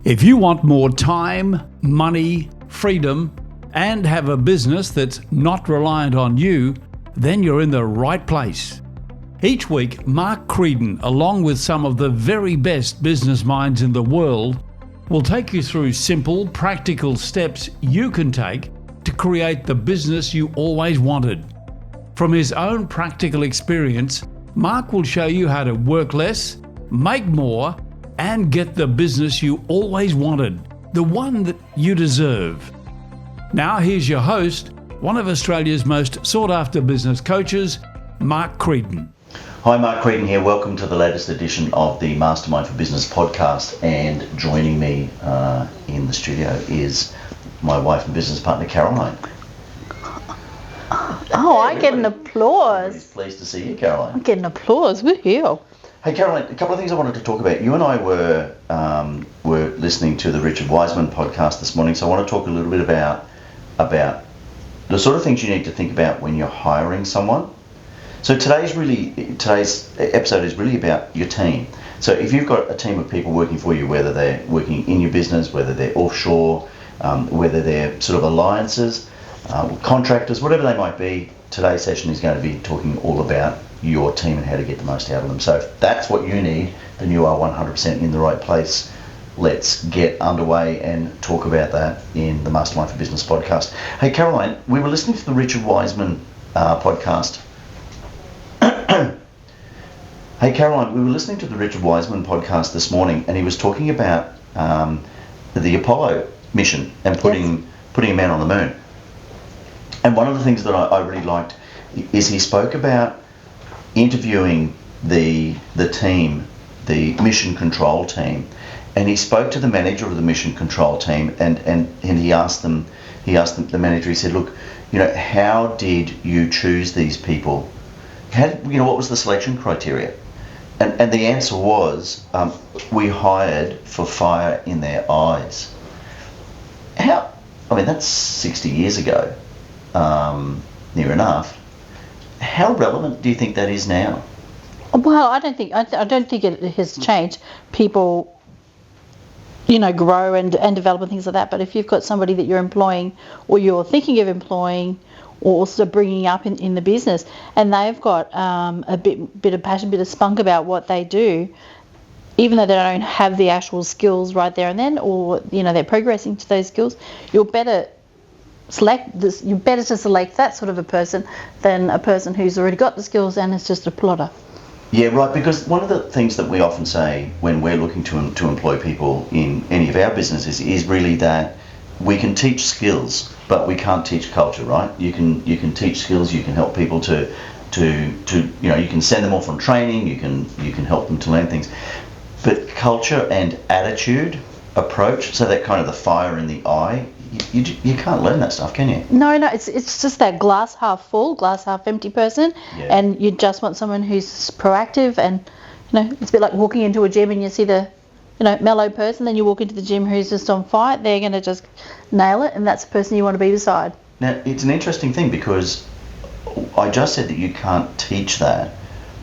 If you want more time, money, freedom, and have a business that's not reliant on you, then you're in the right place. Each week, Mark Creedon, along with some of the very best business minds in the world, will take you through simple, practical steps you can take to create the business you always wanted. From his own practical experience, Mark will show you how to work less, make more, and get the business you always wanted, the one that you deserve. Now here's your host, one of Australia's most sought-after business coaches, Mark Creedon. Hi, Mark Creedon here. Welcome to the latest edition of the Mastermind for Business podcast. And joining me in the studio is my wife and business partner, Caroline. Oh, I get an applause. Everybody's pleased to see you, Caroline. I'm getting applause. Woohoo! Hey, Caroline, a couple of things I wanted to talk about. You and I were listening to the Richard Wiseman podcast this morning, so I want to talk a little bit about the sort of things you need to think about when you're hiring someone. So today's episode is really about your team. So if you've got a team of people working for you, whether they're working in your business, whether they're offshore, whether they're sort of alliances, contractors, whatever they might be, today's session is going to be talking all about your team and how to get the most out of them. So if that's what you need, then you are 100% in the right place. Let's get underway and talk about that in the Mastermind for Business podcast. Hey, Caroline, we were listening to the Richard Wiseman podcast. Hey, Caroline, we were listening to the Richard Wiseman podcast this morning, and he was talking about the Apollo mission and putting a man on the moon. And one of the things that I really liked is he spoke about interviewing the team, the mission control team, and he spoke to the manager of the mission control team, and he asked the manager, he said, look, how did you choose these people? What was the selection criteria? And the answer was, we hired for fire in their eyes. That's 60 years ago, near enough. How relevant do you think that is now? Well, I don't think it has changed. People, grow and develop and things like that. But if you've got somebody that you're employing, or you're thinking of employing, or also bringing up in the business, and they've got a bit of passion, bit of spunk about what they do, even though they don't have the actual skills right there and then, or they're progressing to those skills, you're better to select that sort of a person than a person who's already got the skills and is just a plotter. Yeah, right, because one of the things that we often say when we're looking to employ people in any of our businesses is really that we can teach skills, but we can't teach culture, right? You can teach skills, you can help people to you can send them off on training, you can help them to learn things. But culture and attitude, approach, so that kind of the fire in the eye, you can't learn that stuff, can you? No, it's just that glass half full, glass half empty person, and you just want someone who's proactive, and it's a bit like walking into a gym and you see the mellow person, then you walk into the gym who's just on fire. They're going to just nail it, and that's the person you want to be beside. Now, it's an interesting thing because I just said that you can't teach that,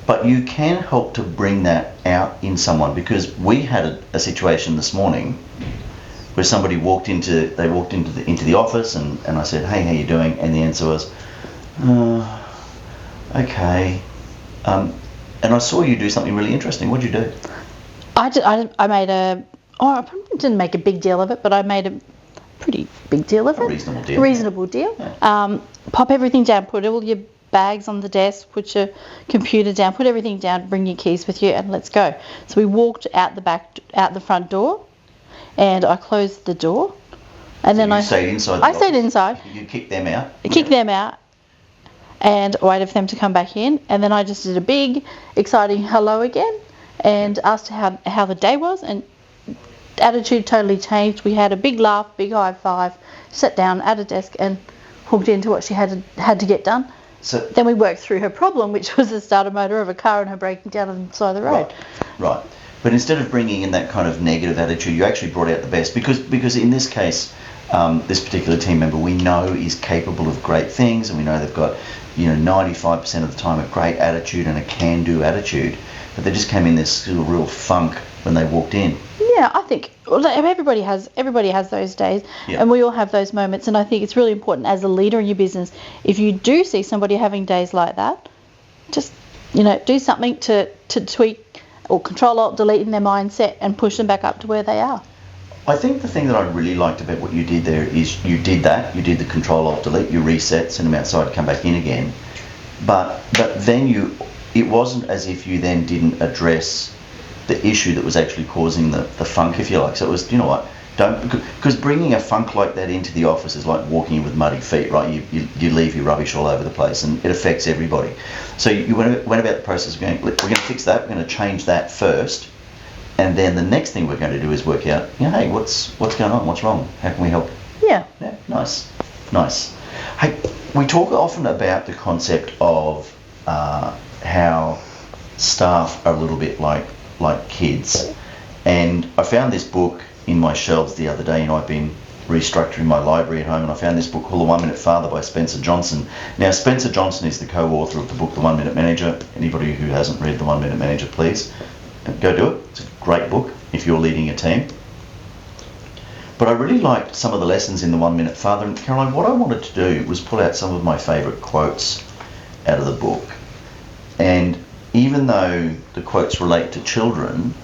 but you can help to bring that out in someone, because we had a situation this morning where somebody walked into the office, and I said, hey, how you doing? And the answer was, okay. And I saw you do something really interesting. What did you do? I probably didn't make a big deal of it, but I made a pretty big deal of it. A reasonable deal. Yeah. Pop everything down, put all your bags on the desk, put your computer down, put everything down, bring your keys with you, and let's go. So we walked out the front door, and I closed the door, and then I stayed inside. I stayed inside. You kicked them out. Them out, and waited for them to come back in, and then I just did a big, exciting hello again, and asked how the day was, and attitude totally changed. We had a big laugh, big high five, sat down at a desk, and hooked into what she had to get done. So then we worked through her problem, which was the starter motor of a car and her breaking down on the side of the road. Right. But instead of bringing in that kind of negative attitude, you actually brought out the best, because in this case, this particular team member we know is capable of great things, and we know they've got 95% of the time a great attitude and a can-do attitude, but they just came in this real funk when they walked in. Yeah, I think well, everybody has those days, Yeah. and we all have those moments. And I think it's really important as a leader in your business, if you do see somebody having days like that, just do something to tweak or Control Alt Delete in their mindset and push them back up to where they are. I think the thing that I really liked about what you did there is you did the Control Alt Delete, you reset, send them outside, come back in again, but then it wasn't as if you then didn't address the issue that was actually causing the funk, if you like. So it was, because bringing a funk like that into the office is like walking in with muddy feet, right? You leave your rubbish all over the place, and it affects everybody. So you went about the process of going, we're going to fix that, we're going to change that first, and then the next thing we're going to do is work out, hey, what's going on? What's wrong? How can we help? Yeah. Yeah, nice. Hey, we talk often about the concept of how staff are a little bit like kids, and I found this book in my shelves the other day. I've been restructuring my library at home, and I found this book called The 1 Minute Father by Spencer Johnson. Now, Spencer Johnson is the co-author of the book The 1 Minute Manager. Anybody who hasn't read The 1 Minute Manager, please go do it. It's a great book if you're leading a team. But I really liked some of the lessons in The 1 Minute Father. And Caroline, what I wanted to do was pull out some of my favourite quotes out of the book. And even though the quotes relate to children,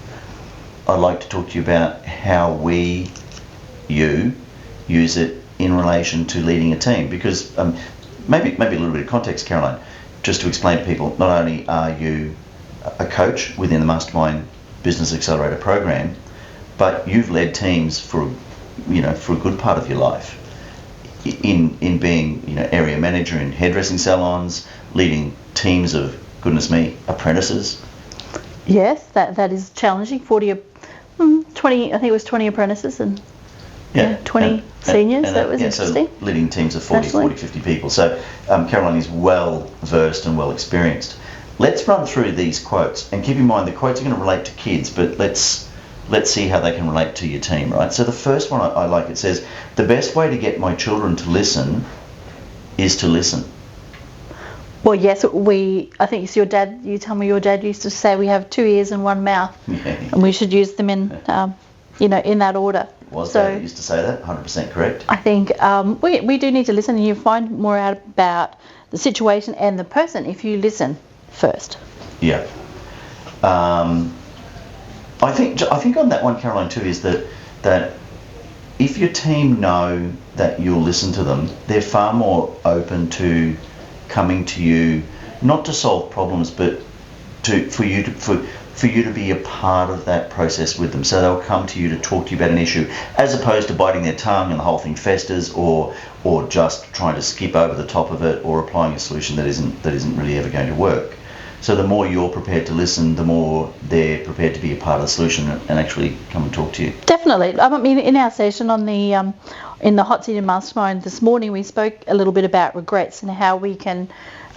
I'd like to talk to you about how you use it in relation to leading a team. Because maybe a little bit of context, Caroline, just to explain to people, not only are you a coach within the Mastermind Business Accelerator program, but you've led teams for a good part of your life in being area manager in hairdressing salons, leading teams of, goodness me, apprentices. Yes, that is challenging. 20, I think it was 20 apprentices and 20 seniors. That was interesting. So leading teams of 40, 50 people. So Caroline is well versed and well experienced. Let's run through these quotes, and keep in mind the quotes are going to relate to kids, but let's see how they can relate to your team, right? So the first one I like, it says, the best way to get my children to listen is to listen. Well, yes, I think it's your dad, you tell me your dad used to say we have 2 ears and 1 mouth, and we should use them in, in that order. Was Dad that used to say that? 100% correct. I think we do need to listen, and you find more out about the situation and the person if you listen first. Yeah. I think on that one, Caroline, too, is that if your team know that you'll listen to them, they're far more open to coming to you, not to solve problems, but for you to be a part of that process with them. So they'll come to you to talk to you about an issue, as opposed to biting their tongue and the whole thing festers, or just trying to skip over the top of it, or applying a solution that isn't really ever going to work. So the more you're prepared to listen, the more they're prepared to be a part of the solution and actually come and talk to you. Definitely. I mean, in our session on the in the Hot Seat and Mastermind this morning, we spoke a little bit about regrets and how we can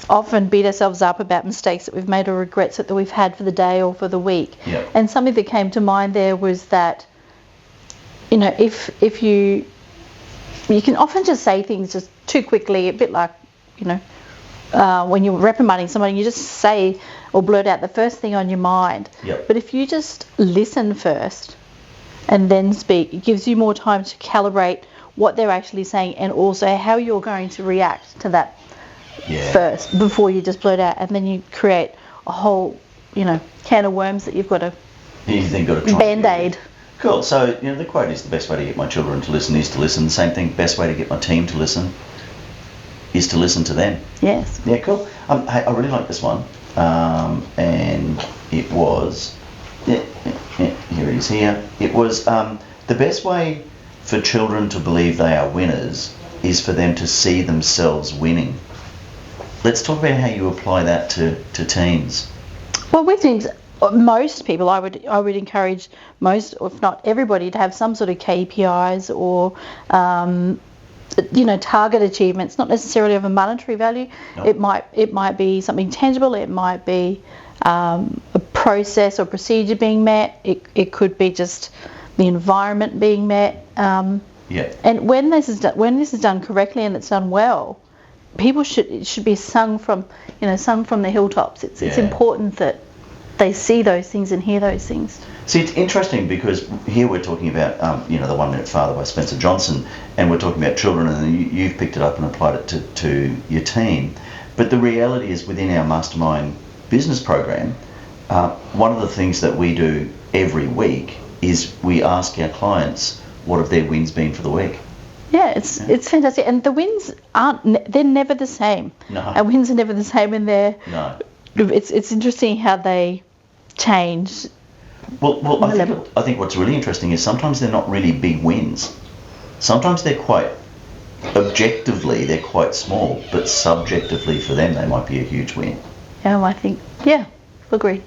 often beat ourselves up about mistakes that we've made or regrets that we've had for the day or for the week. Yep. And something that came to mind there was that, if you can often just say things just too quickly, a bit like, when you're reprimanding somebody, you just say or blurt out the first thing on your mind. Yep. But if you just listen first and then speak, it gives you more time to calibrate what they're actually saying and also how you're going to react to that first before you just blurt out, and then you create a whole, can of worms that you've got to band-aid. Cool. So, the quote is, the best way to get my children to listen is to listen. The same thing, best way to get my team to listen is to listen to them. Yes. Yeah, cool. Hey, I really like this one. And it was, here it is here. It was, the best way for children to believe they are winners is for them to see themselves winning. Let's talk about how you apply that to teams. Well, we think most people, I would encourage most, if not everybody, to have some sort of KPIs or target achievements, not necessarily of a monetary value. No. It might be something tangible. It might be a process or procedure being met. It could be just the environment being met. And when this is done correctly and it's done well, it should be sung from the hilltops. It's important that they see those things and hear those things. See, it's interesting because here we're talking about, the 1 Minute Father by Spencer Johnson, and we're talking about children, and then you've picked it up and applied it to your team. But the reality is, within our Mastermind business program, one of the things that we do every week is we ask our clients what have their wins been for the week. Yeah, it's fantastic, and the wins they're never the same. No. Our wins are never the same, and No. It's interesting how they change. Well, I think what's really interesting is sometimes they're not really big wins. Sometimes they're objectively they're quite small, but subjectively for them they might be a huge win. Agree.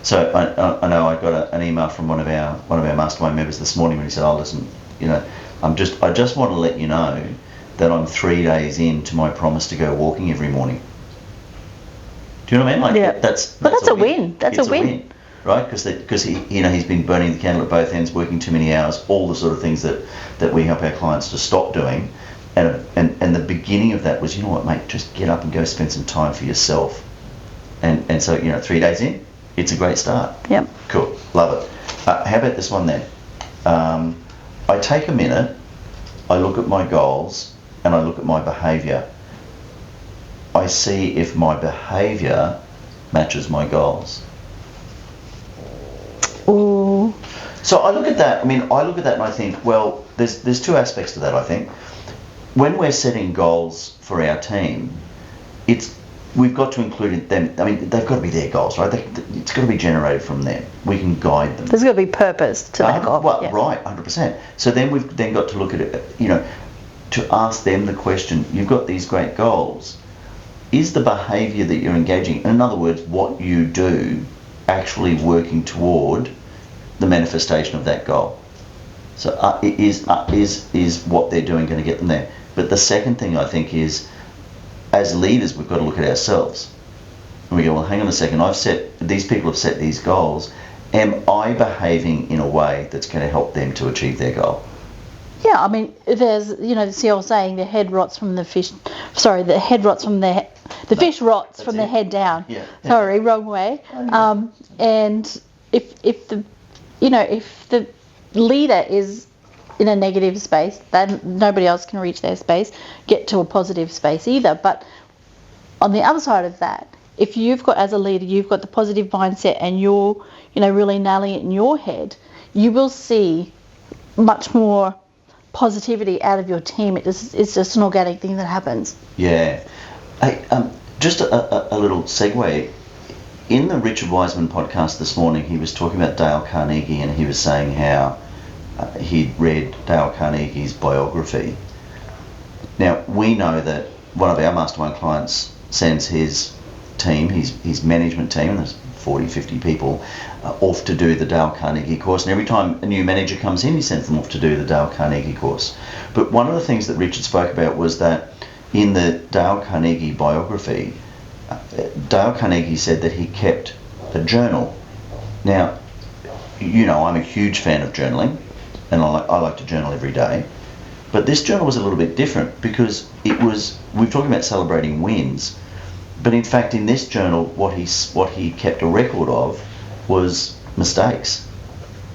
So I know I got an email from one of our Mastermind members this morning when he said, "Oh, listen, I just want to let you know that I'm 3 days into my promise to go walking every morning." Do you know what I mean? Like that's a win. That's a win. Right? Because he's been burning the candle at both ends, working too many hours, all the sort of things that we help our clients to stop doing. And the beginning of that was, you know what, mate, just get up and go spend some time for yourself. And so 3 days in, it's a great start. Yep. Cool. Love it. How about this one then? I take a minute, I look at my goals, and I look at my behaviour. I see if my behaviour matches my goals. Ooh. So I look at that. And I think, well, there's two aspects to that. I think when we're setting goals for our team, we've got to include them. I mean, they've got to be their goals, right? It's got to be generated from them. We can guide them. There's got to be purpose to that goal. Well, right, 100%. So then we've then got to look at it, to ask them the question, you've got these great goals. Is the behaviour that you're engaging, in other words, what you do, actually working toward the manifestation of that goal? So is what they're doing going to get them there? But the second thing I think is, as leaders, we've got to look at ourselves. And we go, well, hang on a second, these people have set these goals. Am I behaving in a way that's going to help them to achieve their goal? Yeah, I mean, there's, the old saying, the head rots from the fish. Sorry, the head rots from the fish rots from the head down. Yeah. Sorry, wrong way. And if the leader is in a negative space, then nobody else can reach their space, get to a positive space either. But on the other side of that, if you've got, as a leader, you've got the positive mindset and you're, really nailing it in your head, you will see much more positivity out of your team. It's just an organic thing that happens. Yeah. Hey, just a little segue. In the Richard Wiseman podcast this morning, he was talking about Dale Carnegie, and he was saying how he'd read Dale Carnegie's biography. Now, we know that one of our mastermind clients sends his team, his management team, and there's 40, 50 people, off to do the Dale Carnegie course. And every time a new manager comes in, he sends them off to do the Dale Carnegie course. But one of the things that Richard spoke about was that in the Dale Carnegie biography, Dale Carnegie said that he kept a journal. Now, I'm a huge fan of journaling, and I like to journal every day. But this journal was a little bit different because we're talking about celebrating wins, but in fact in this journal what he kept a record of was mistakes.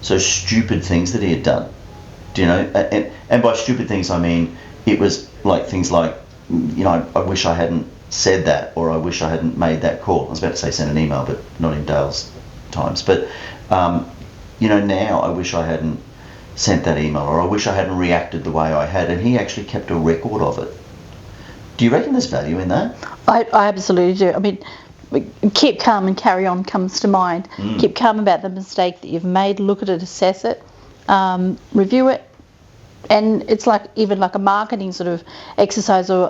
So stupid things that he had done. Do you know? And by stupid things I mean it was like things like, I wish I hadn't said that, or I wish I hadn't made that call. I was about to say send an email, but not in Dale's times. But now I wish I hadn't sent that email, or I wish I hadn't reacted the way I had. And he actually kept a record of it. Do you reckon there's value in that? I absolutely do. I mean, keep calm and carry on comes to mind. Keep calm about the mistake that you've made. Look at it, assess it, review it, and it's like a marketing sort of exercise or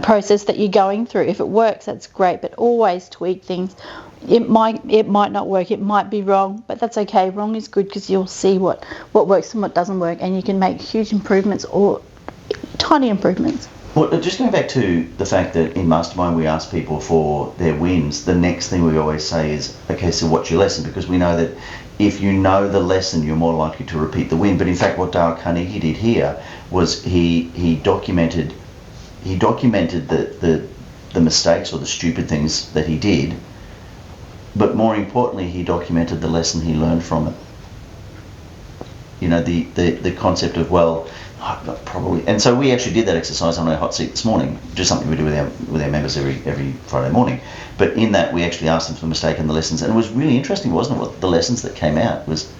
process that you're going through. If it works, that's great, but always tweak things. It might not work, it might be wrong, but that's okay. Wrong is good because you'll see what works and what doesn't work, and you can make huge improvements or tiny improvements. Well, just going back to the fact that in Mastermind we ask people for their wins, the next thing we always say is, okay, so what's your lesson? Because we know that if you know the lesson, you're more likely to repeat the win. But in fact, what Dale Carnegie did here was he documented the the mistakes or the stupid things that he did, but more importantly, he documented the lesson he learned from it. The concept of, well, probably, and so we actually did that exercise on our hot seat this morning, just something we do with our members every Friday morning. But in that, we actually asked them for the mistake and the lessons, and it was really interesting, wasn't it? What the lessons that came out was.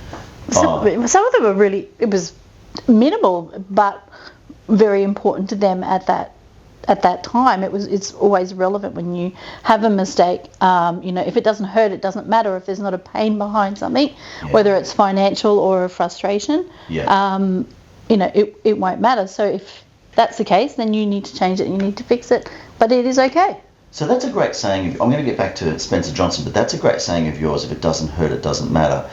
Some of them were it was minimal, but very important to them at that time. It's always relevant when you have a mistake. If it doesn't hurt, it doesn't matter. If there's not a pain behind something, whether it's financial or a frustration, it won't matter. So if that's the case, then you need to change it and you need to fix it. But it is okay. So that's a great saying. I'm going to get back to Spencer Johnson, but that's a great saying of yours. If it doesn't hurt, it doesn't matter.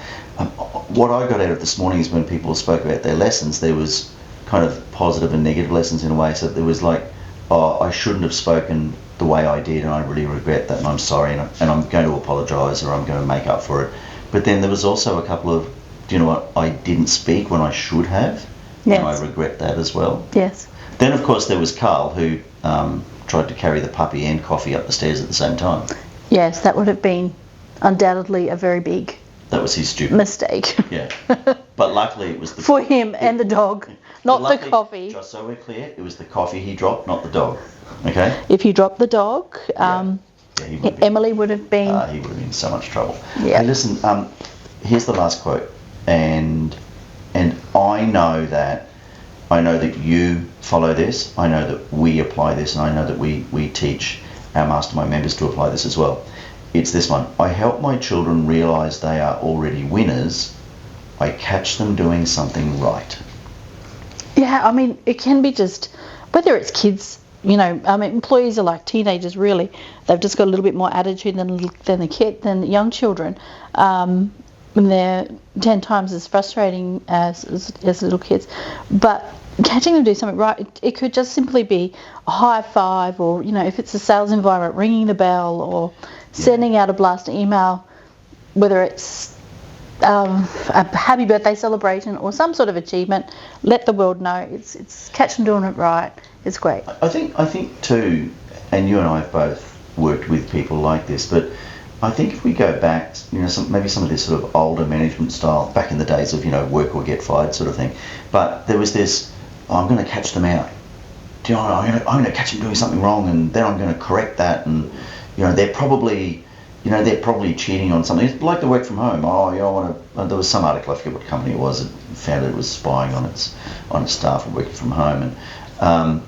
What I got out of this morning is when people spoke about their lessons, there was kind of positive and negative lessons in a way. So there was like, oh, I shouldn't have spoken the way I did, and I really regret that, and I'm sorry, and I'm going to apologise, or I'm going to make up for it. But then there was also a couple of, do you know what, I didn't speak when I should have, yes. And I regret that as well. Yes. Then, of course, there was Carl, who tried to carry the puppy and coffee up the stairs at the same time. Yes, that would have been undoubtedly a very big... That was his stupid mistake. Yeah. But luckily it was for him and the dog, not the coffee. Just so we're clear, it was the coffee he dropped, not the dog. Okay? If you dropped the dog, Emily would have been... he would have been in so much trouble. Yeah. Hey, listen, here's the last quote. And I know that you follow this. I know that we apply this, and I know that we teach our mastermind members to apply this as well. It's this one. I help my children realise they are already winners. I catch them doing something right. Yeah, I mean, it can be just, whether it's kids, employees are like teenagers, really. They've just got a little bit more attitude than young children. And they're 10 times as frustrating as little kids. But catching them do something right, it could just simply be a high five, or, if it's a sales environment, ringing the bell, or sending out a blast email, whether it's a happy birthday celebration or some sort of achievement. Let the world know. It's catch them doing it right. It's great. I think too, and you and I have both worked with people like this, but I think if we go back, maybe some of this sort of older management style, back in the days of, work or get fired sort of thing, but there was this, I'm going to catch them out. I'm going to catch them doing something wrong, and then I'm going to correct that, and they're probably cheating on something. It's like the work from home. There was some article, I forget what company it was, that found it was spying on its staff and working from home, and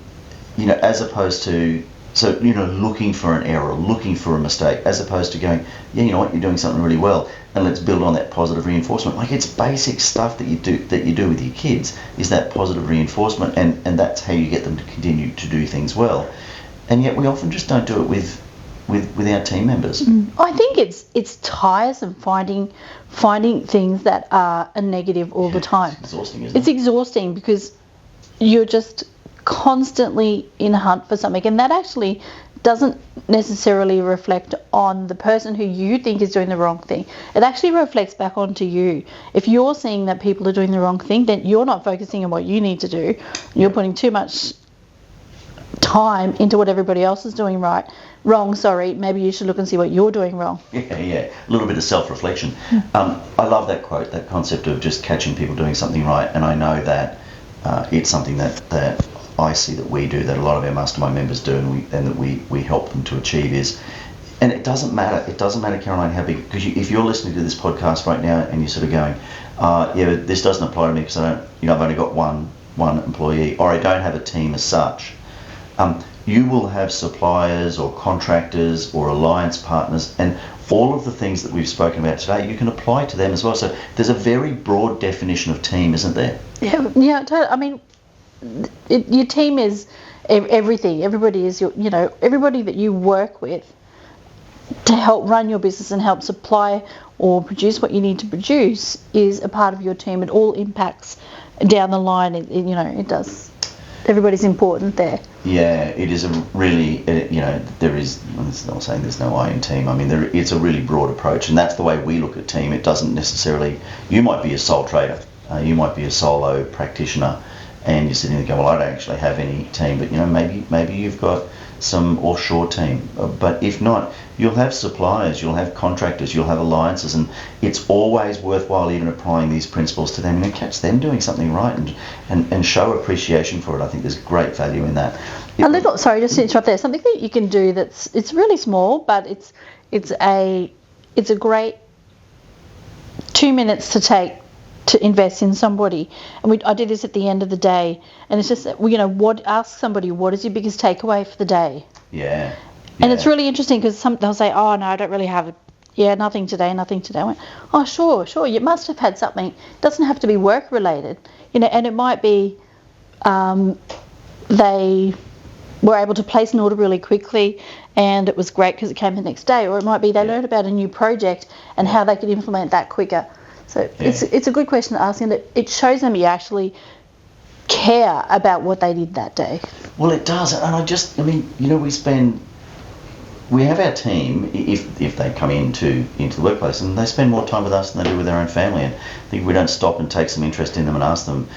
as opposed to looking for an error, looking for a mistake, as opposed to going, you know what, you're doing something really well, and let's build on that positive reinforcement. Like, it's basic stuff that you do with your kids, is that positive reinforcement, and that's how you get them to continue to do things well. And yet we often just don't do it with our team members. I think it's tiresome finding things that are a negative all the time. It's exhausting, isn't it? It's exhausting because you're just constantly in a hunt for something, and that actually doesn't necessarily reflect on the person who you think is doing the wrong thing. It actually reflects back onto you. If you're seeing that people are doing the wrong thing, then you're not focusing on what you need to do. You're putting too much time into what everybody else is doing wrong. Maybe you should look and see what you're doing wrong. Yeah, a little bit of self-reflection. I love that quote, that concept of just catching people doing something right, and I know that it's something that I see that we do, that a lot of our mastermind members do, and that we help them to achieve is, and it doesn't matter, Caroline, how big, because if you're listening to this podcast right now and you're sort of going, but this doesn't apply to me because I've only got one employee, or I don't have a team as such. You will have suppliers or contractors or alliance partners, and all of the things that we've spoken about today, you can apply to them as well. So there's a very broad definition of team, isn't there? Yeah, totally. I mean, your team is everything. Everybody is everybody that you work with to help run your business and help supply or produce what you need to produce is a part of your team. It all impacts down the line. It does. Everybody's important there. Yeah, it is a really, there is, I'm not saying there's no I in team. I mean, it's a really broad approach, and that's the way we look at team. It doesn't necessarily, you might be a sole trader, you might be a solo practitioner, and you're sitting there going, well, I don't actually have any team, but maybe you've got some offshore team. But if not, you'll have suppliers, you'll have contractors, you'll have alliances, and it's always worthwhile even applying these principles to them and catch them doing something right and show appreciation for it. I think there's great value in that. Sorry, just to interrupt there. Something that you can do it's really small, but it's a great 2 minutes to take to invest in somebody. And I did this at the end of the day, and it's just, ask somebody, what is your biggest takeaway for the day? Yeah. And it's really interesting because they'll say, oh no, I don't really have it. Yeah, nothing today. I went, oh sure, you must have had something. It doesn't have to be work related, and it might be they were able to place an order really quickly and it was great because it came the next day, or it might be they learned about a new project and how they could implement that quicker. So it's a good question to ask, and it shows them you actually care about what they did that day. Well, it does, and we have our team, if they come into the workplace, and they spend more time with us than they do with their own family, and I think we don't stop and take some interest in them and ask them,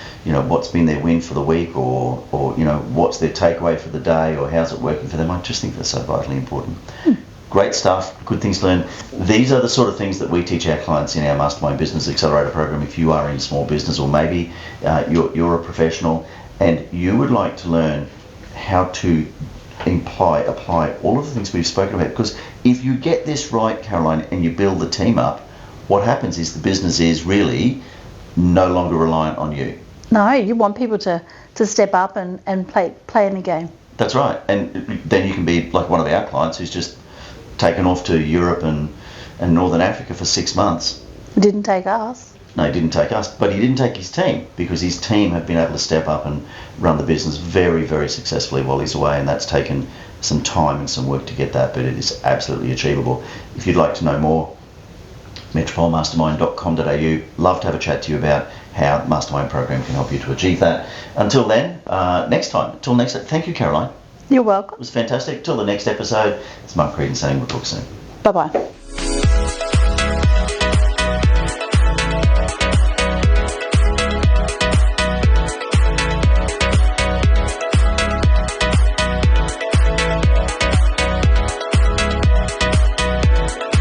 what's been their win for the week, or what's their takeaway for the day, or how's it working for them. I just think that's so vitally important. Great stuff, good things to learn. These are the sort of things that we teach our clients in our Mastermind Business Accelerator program. If you are in small business, or maybe you're a professional and you would like to learn how to apply all of the things we've spoken about, because if you get this right, Caroline, and you build the team up, what happens is the business is really no longer reliant on you. No, you want people to step up and play in the game. That's right, and then you can be like one of our clients who's just taken off to Europe and Northern Africa for 6 months. Didn't take us. No, he didn't take us, but he didn't take his team, because his team have been able to step up and run the business very, very successfully while he's away, and that's taken some time and some work to get that, but it is absolutely achievable. If you'd like to know more, metropolemastermind.com.au. Love to have a chat to you about how the Mastermind program can help you to achieve that. Until then, next time. Thank you, Caroline. You're welcome. It was fantastic. Till the next episode, it's Mark Creedon saying we'll talk soon. Bye-bye.